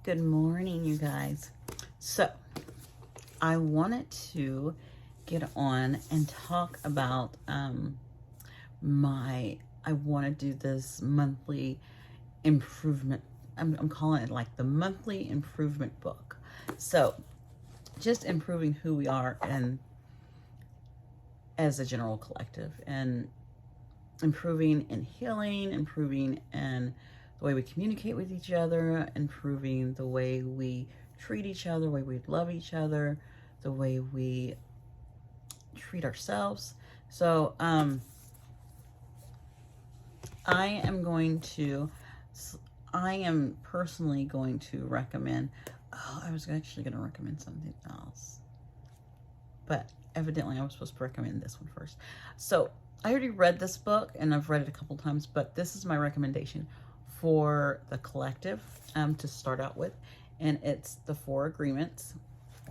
Good morning, you guys. So, I wanted to get on and talk about I want to do this monthly improvement. I'm calling it like the monthly improvement book. So, just improving who we are and as a general collective, and improving in healing, improving in the way we communicate with each other, improving the way we treat each other, the way we love each other, the way we treat ourselves. So I am personally going to recommend, I was actually going to recommend something else, but evidently I was supposed to recommend this one first. So I already read this book and I've read it a couple times, but this is my recommendation for the collective to start out with, and it's the Four Agreements.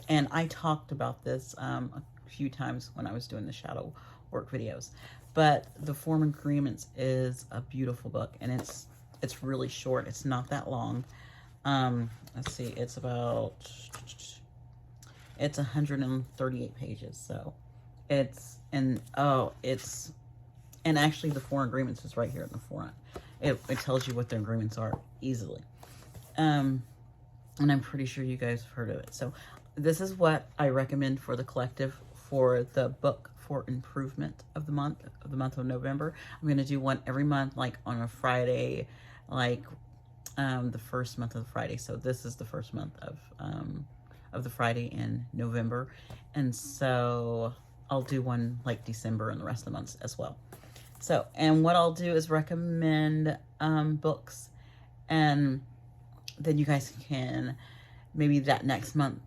And I talked about this a few times when I was doing the shadow work videos, but the Four Agreements is a beautiful book, and it's really short. It's not that long. Let's see, it's 138 pages, so and actually the Four Agreements is right here in the front. It tells you what the agreements are easily. And I'm pretty sure you guys have heard of it. So this is what I recommend for the collective for the book for improvement of the month of November. I'm going to do one every month, like on a Friday, like the first month of the Friday. So this is the first month of the Friday in November. And so I'll do one like December and the rest of the months as well. So, and what I'll do is recommend books, and then you guys can, maybe that next month,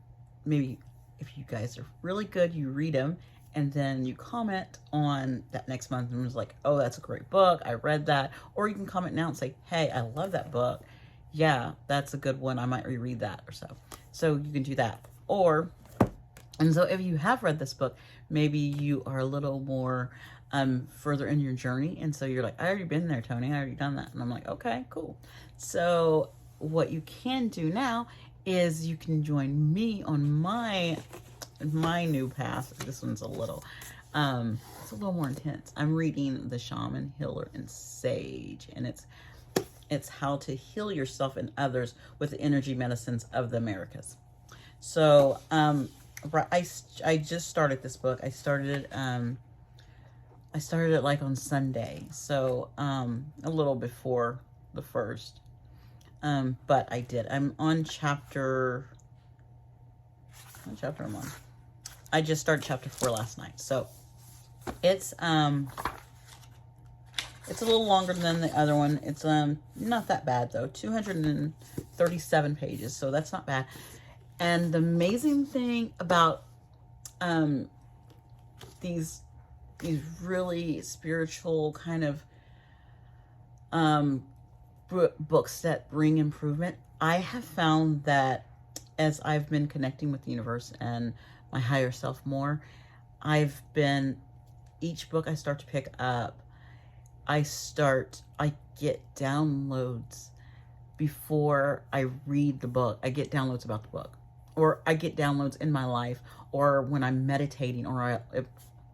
maybe if you guys are really good, you read them, and then you comment on that next month and was like, oh, that's a great book, I read that. Or you can comment now and say, hey, I love that book. Yeah, that's a good one. I might reread that or so. So you can do that. And so if you have read this book, maybe you are a little more further in your journey, and so you're like, I already been there, Tony, I already done that. And I'm like, okay, cool. So what you can do now is you can join me on my new path. This one's it's a little more intense. I'm reading The Shaman, Healer, and Sage, and it's how to heal yourself and others with the energy medicines of the Americas. So I just started this book. I started it like on Sunday, so a little before the first, but I did. I'm on chapter. What chapter I'm on? I just started chapter 4 last night, so it's a little longer than the other one. It's not that bad though. 237 pages, so that's not bad. And the amazing thing about these really spiritual kind of books that bring improvement, I have found that as I've been connecting with the universe and my higher self more, each book I start to pick up, I get downloads before I read the book. I get downloads about the book, or I get downloads in my life, or when I'm meditating, or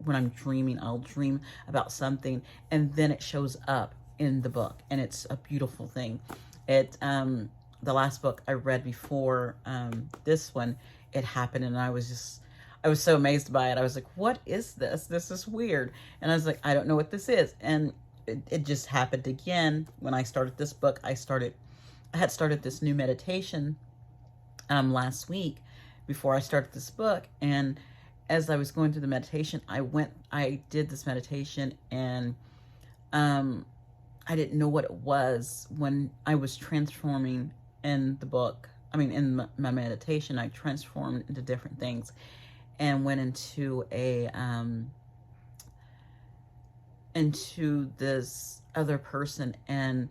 when I'm dreaming, I'll dream about something, and then it shows up in the book, and it's a beautiful thing. The last book I read before this one, it happened, and I was so amazed by it. I was like, what is this? This is weird. And I was like, I don't know what this is. And it just happened again when I started this book. I had started this new meditation last week before I started this book, and as I was going through the meditation, I did this meditation, and I didn't know what it was when I was transforming in the book. I mean, in my meditation, I transformed into different things and went into into this other person, and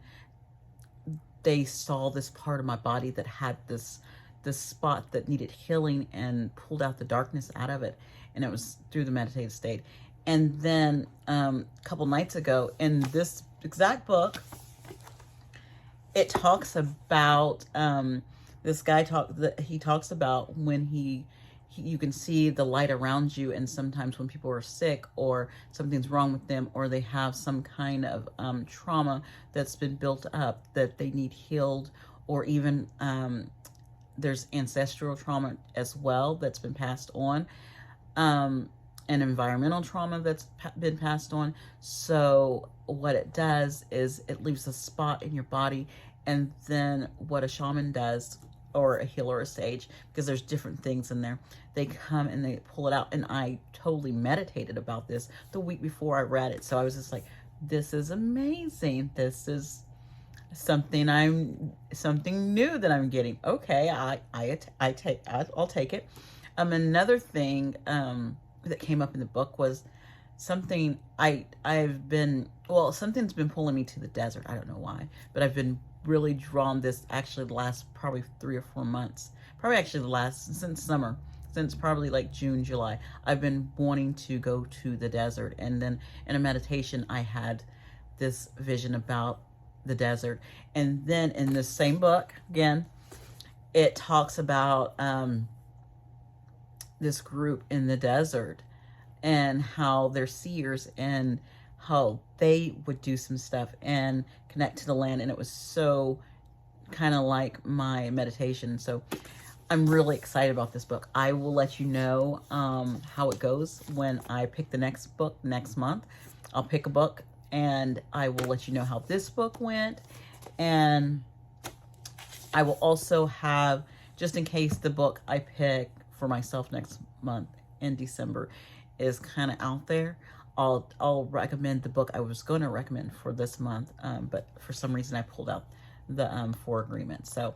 they saw this part of my body that had this spot that needed healing, and pulled out the darkness out of it, and it was through the meditative state. And then a couple nights ago, in this exact book, it talks about This guy he talks about when you can see the light around you, and sometimes when people are sick or something's wrong with them, or they have some kind of trauma that's been built up that they need healed, or even there's ancestral trauma as well that's been passed on, and environmental trauma that's been passed on. So what it does is it leaves a spot in your body, and then what a shaman does, or a healer or a sage, because there's different things in there, they come and they pull it out. And I totally meditated about this the week before I read it. So I was just like, this is amazing. This is something new that I'm getting. Okay, I'll take it. Another thing that came up in the book was something something's been pulling me to the desert. I don't know why, but I've been really drawn this actually the last probably 3 or 4 months, probably actually the last since summer, since probably like June, July. I've been wanting to go to the desert, and then in a meditation I had this vision about the desert. And then in the same book again, it talks about this group in the desert and how they're seers, and how they would do some stuff and connect to the land. And it was so kind of like my meditation. So I'm really excited about this book. I will let you know how it goes when I pick the next book next month. I'll pick a book and I will let you know how this book went. And I will also have, just in case the book I pick for myself next month in December is kind of out there, I'll recommend the book I was going to recommend for this month, but for some reason I pulled out the 4 Agreements. So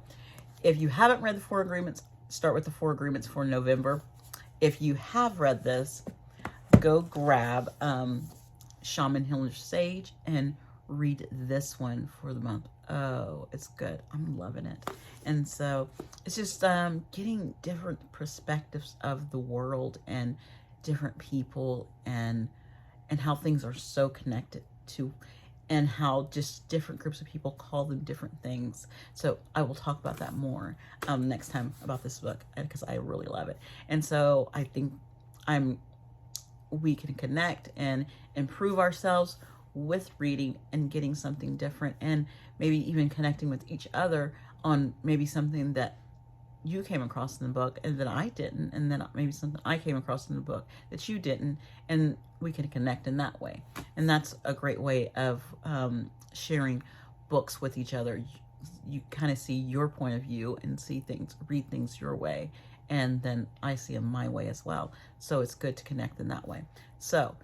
if you haven't read the 4 Agreements, start with the 4 Agreements for November. If you have read this, go grab Shaman Healer Sage and read this one for the month. Oh, it's good. I'm loving it. And so it's just getting different perspectives of the world and different people, and how things are so connected to, and how just different groups of people call them different things. So I will talk about that more next time about this book, because I really love it. And so I think we can connect and improve ourselves with reading and getting something different, and maybe even connecting with each other on maybe something that you came across in the book and that I didn't, and then maybe something I came across in the book that you didn't, and we can connect in that way. And that's a great way of sharing books with each other. You kind of see your point of view and read things your way, and then I see them my way as well. So it's good to connect in that way. So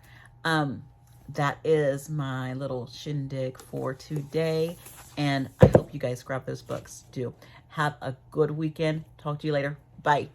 that is my little shindig for today, and I hope you guys grab those books too. Have a good weekend. Talk to you later. Bye.